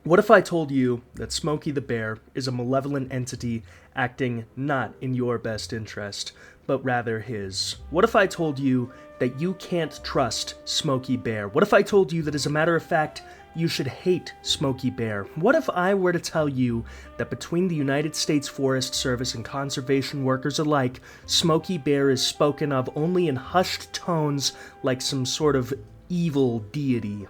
What if I told you that Smokey the Bear is a malevolent entity acting not in your best interest, but rather his? What if I told you that you can't trust Smokey Bear? What if I told you that, as a matter of fact, you should hate Smokey Bear? What if I were to tell you that between the United States Forest Service and conservation workers alike, Smokey Bear is spoken of only in hushed tones like some sort of evil deity?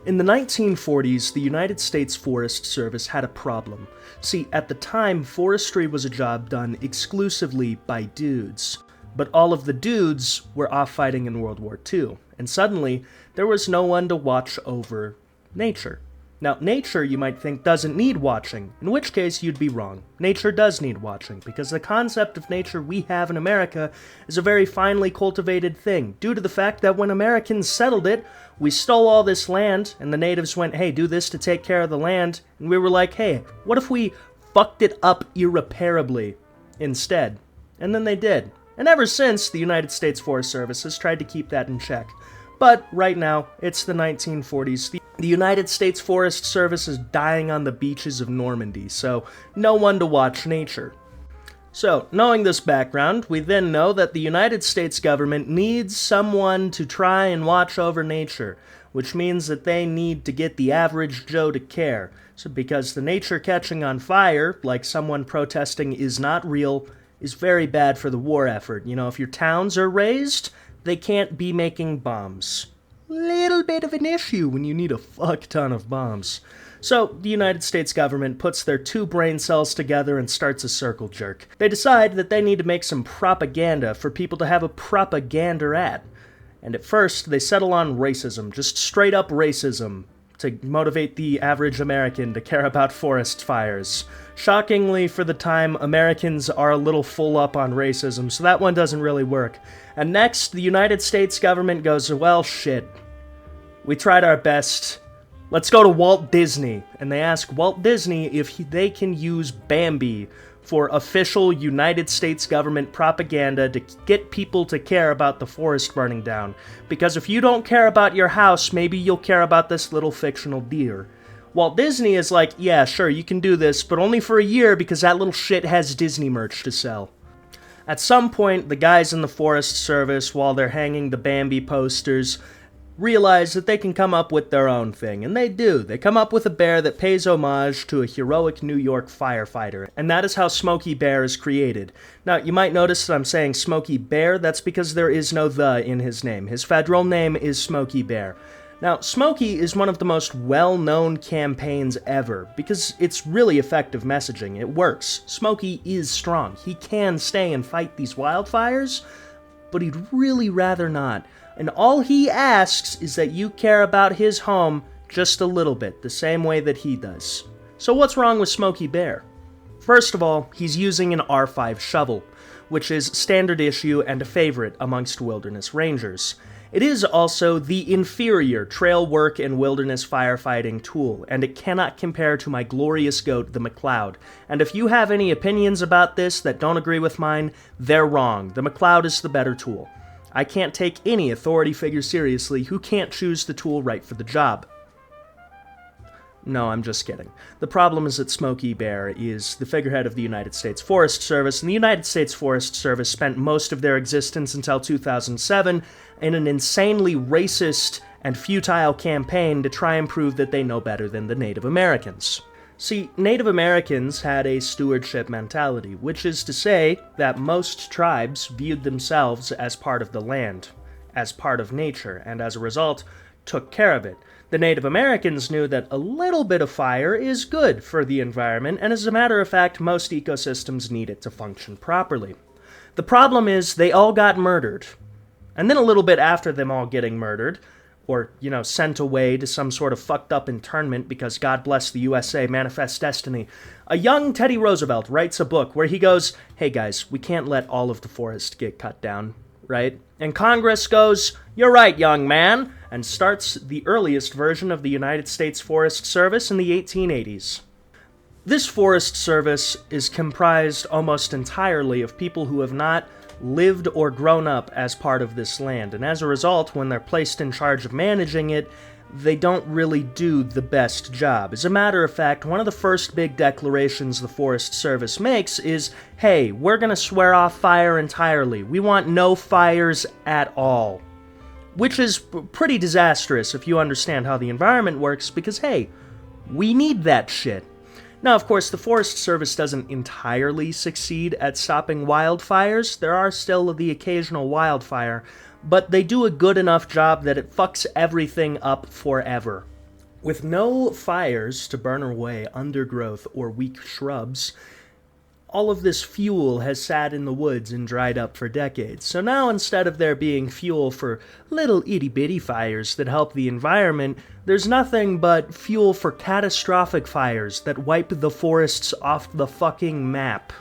In the 1940s, the United States Forest Service had a problem. See, at the time, forestry was a job done exclusively by dudes. But all of the dudes were off fighting in World War II, and suddenly, there was no one to watch over nature. Now, nature, you might think, doesn't need watching, in which case you'd be wrong. Nature does need watching, because the concept of nature we have in America is a very finely cultivated thing, due to the fact that when Americans settled it, we stole all this land, and the natives went, hey, do this to take care of the land, and we were like, hey, what if we fucked it up irreparably instead? And then they did. And ever since, the United States Forest Service has tried to keep that in check. But right now, it's the 1940s. The United States Forest Service is dying on the beaches of Normandy, so no one to watch nature. So, knowing this background, we then know that the United States government needs someone to try and watch over nature, which means that they need to get the average Joe to care. So, because the nature catching on fire, like someone protesting is not real, is very bad for the war effort. You know, if your towns are razed, they can't be making bombs. Little bit of an issue when you need a fuck ton of bombs. So, the United States government puts their two brain cells together and starts a circle jerk. They decide that they need to make some propaganda for people to have a propaganda at. And at first, they settle on racism, just straight up racism, to motivate the average American to care about forest fires. Shockingly, for the time, Americans are a little full up on racism, so that one doesn't really work. And next, the United States government goes, well, shit. We tried our best. Let's go to Walt Disney. And they ask Walt Disney if they can use Bambi for official United States government propaganda to get people to care about the forest burning down. Because if you don't care about your house, maybe you'll care about this little fictional deer. Walt Disney is like, yeah, sure, you can do this, but only for a year because that little shit has Disney merch to sell. At some point, the guys in the Forest Service, while they're hanging the Bambi posters, realize that they can come up with their own thing, and they do. They come up with a bear that pays homage to a heroic New York firefighter, and that is how Smokey Bear is created. Now, you might notice that I'm saying Smokey Bear. That's because there is no "the" in his name. His federal name is Smokey Bear. Now, Smokey is one of the most well-known campaigns ever, because it's really effective messaging. It works. Smokey is strong. He can stay and fight these wildfires, but he'd really rather not. And all he asks is that you care about his home just a little bit, the same way that he does. So what's wrong with Smokey Bear? First of all, he's using an R5 shovel, which is standard issue and a favorite amongst wilderness rangers. It is also the inferior trail work and wilderness firefighting tool, and it cannot compare to my glorious goat, the McLeod. And if you have any opinions about this that don't agree with mine, they're wrong. The McLeod is the better tool. I can't take any authority figure seriously who can't choose the tool right for the job. No, I'm just kidding. The problem is that Smokey Bear is the figurehead of the United States Forest Service, and the United States Forest Service spent most of their existence until 2007 in an insanely racist and futile campaign to try and prove that they know better than the Native Americans. See, Native Americans had a stewardship mentality, which is to say that most tribes viewed themselves as part of the land, as part of nature, and as a result, took care of it. The Native Americans knew that a little bit of fire is good for the environment, and as a matter of fact, most ecosystems need it to function properly. The problem is they all got murdered. And then a little bit after them all getting murdered, or, sent away to some sort of fucked up internment because God bless the USA, manifest destiny, a young Teddy Roosevelt writes a book where he goes, hey guys, we can't let all of the forest get cut down, right? And Congress goes, you're right, young man, and starts the earliest version of the United States Forest Service in the 1880s. This Forest Service is comprised almost entirely of people who have not lived or grown up as part of this land, and as a result, when they're placed in charge of managing it, they don't really do the best job. As a matter of fact, one of the first big declarations the Forest Service makes is, hey, we're gonna swear off fire entirely. We want no fires at all. Which is pretty disastrous if you understand how the environment works, because hey, we need that shit. Now, of course, the Forest Service doesn't entirely succeed at stopping wildfires. There are still the occasional wildfire, but they do a good enough job that it fucks everything up forever. With no fires to burn away undergrowth or weak shrubs, all of this fuel has sat in the woods and dried up for decades. So now, instead of there being fuel for little itty-bitty fires that help the environment, there's nothing but fuel for catastrophic fires that wipe the forests off the fucking map.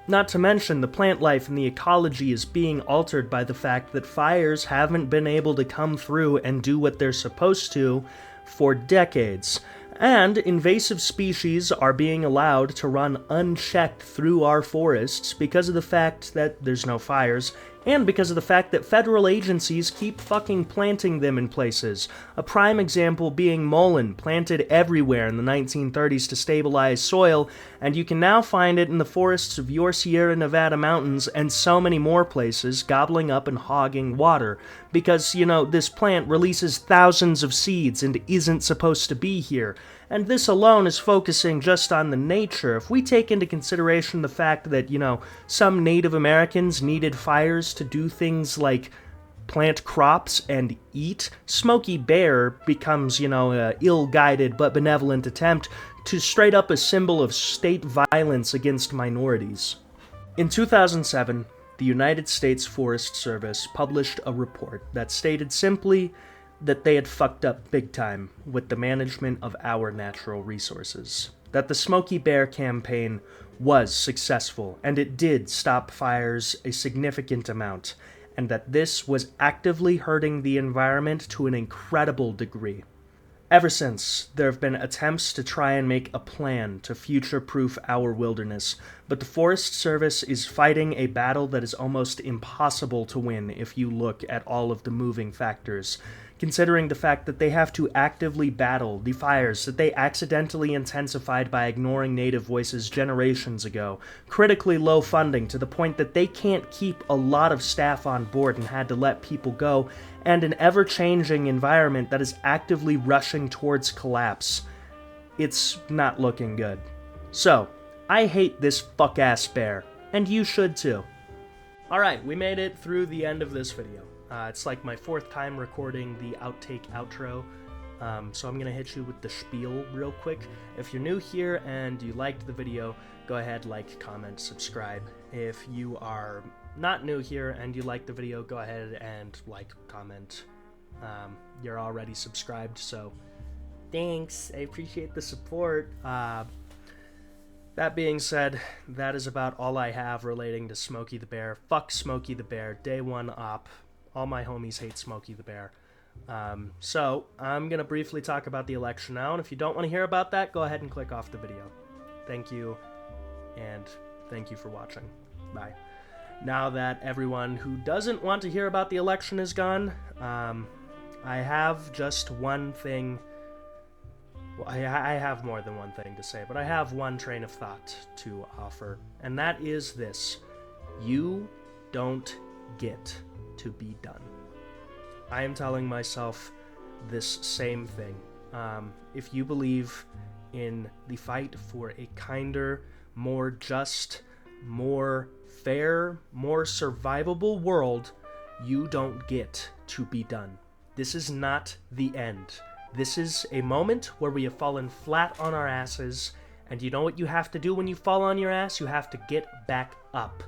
Not to mention, the plant life and the ecology is being altered by the fact that fires haven't been able to come through and do what they're supposed to for decades. And invasive species are being allowed to run unchecked through our forests because of the fact that there's no fires, and because of the fact that federal agencies keep fucking planting them in places. A prime example being mullein, planted everywhere in the 1930s to stabilize soil, and you can now find it in the forests of your Sierra Nevada mountains and so many more places, gobbling up and hogging water. Because, this plant releases thousands of seeds and isn't supposed to be here. And this alone is focusing just on the nature. If we take into consideration the fact that, some Native Americans needed fires to do things like plant crops and eat, Smokey Bear becomes, a ill-guided but benevolent attempt to straight up a symbol of state violence against minorities. In 2007, the United States Forest Service published a report that stated simply that they had fucked up big time with the management of our natural resources. That the Smokey Bear campaign was successful, and it did stop fires a significant amount, and that this was actively hurting the environment to an incredible degree. Ever since, there have been attempts to try and make a plan to future-proof our wilderness, but the Forest Service is fighting a battle that is almost impossible to win if you look at all of the moving factors, considering the fact that they have to actively battle the fires that they accidentally intensified by ignoring native voices generations ago, critically low funding to the point that they can't keep a lot of staff on board and had to let people go, and an ever-changing environment that is actively rushing towards collapse. It's not looking good. So, I hate this fuck-ass bear, and you should too. Alright, we made it through the end of this video. It's like my fourth time recording the outtake outro, so I'm gonna hit you with the spiel real quick. If you're new here and you liked the video, go ahead, like, comment, subscribe. If you are not new here and you like the video, go ahead and like, comment. You're already subscribed, so thanks, I appreciate the support. That being said, that is about all I have relating to Smokey the Bear. Fuck Smokey the Bear, day one op. All my homies hate Smokey the Bear. So, I'm going to briefly talk about the election now, and if you don't want to hear about that, go ahead and click off the video. Thank you, and thank you for watching. Bye. Now that everyone who doesn't want to hear about the election is gone, I have just one thing. Well, I have more than one thing to say, but I have one train of thought to offer, and that is this. You don't get to be done. I am telling myself this same thing. If you believe in the fight for a kinder, more just, more fair, more survivable world, you don't get to be done. This is not the end. This is a moment where we have fallen flat on our asses, and you know what you have to do when you fall on your ass? You have to get back up.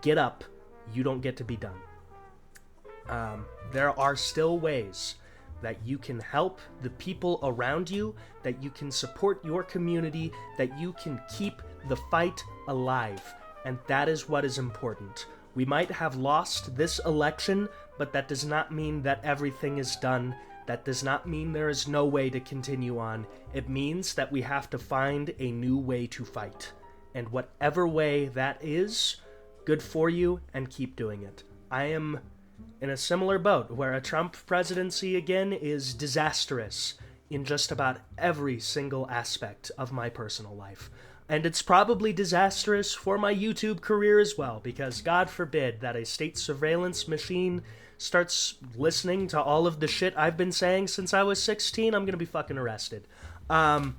Get up. You don't get to be done. There are still ways that you can help the people around you, that you can support your community, that you can keep the fight alive. And that is what is important. We might have lost this election, but that does not mean that everything is done. That does not mean there is no way to continue on. It means that we have to find a new way to fight. And whatever way that is, good for you, and keep doing it. I am in a similar boat, where a Trump presidency again is disastrous in just about every single aspect of my personal life. And it's probably disastrous for my YouTube career as well, because God forbid that a state surveillance machine starts listening to all of the shit I've been saying since I was 16, I'm gonna be fucking arrested. But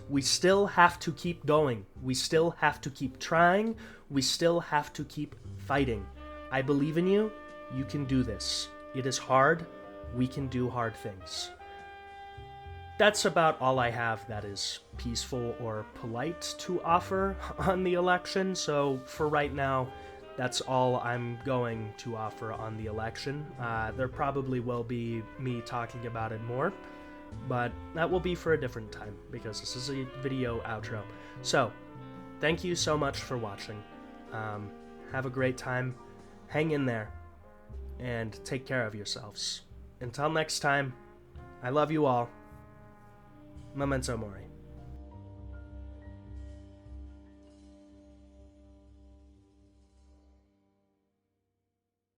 we still have to keep going. We still have to keep trying. We still have to keep fighting. I believe in you. You can do this. It is hard. We can do hard things. That's about all I have that is peaceful or polite to offer on the election. So for right now, that's all I'm going to offer on the election. There probably will be me talking about it more, but that will be for a different time because this is a video outro. So, thank you so much for watching. Have a great time. Hang in there and take care of yourselves. Until next time, I love you all. Memento Mori.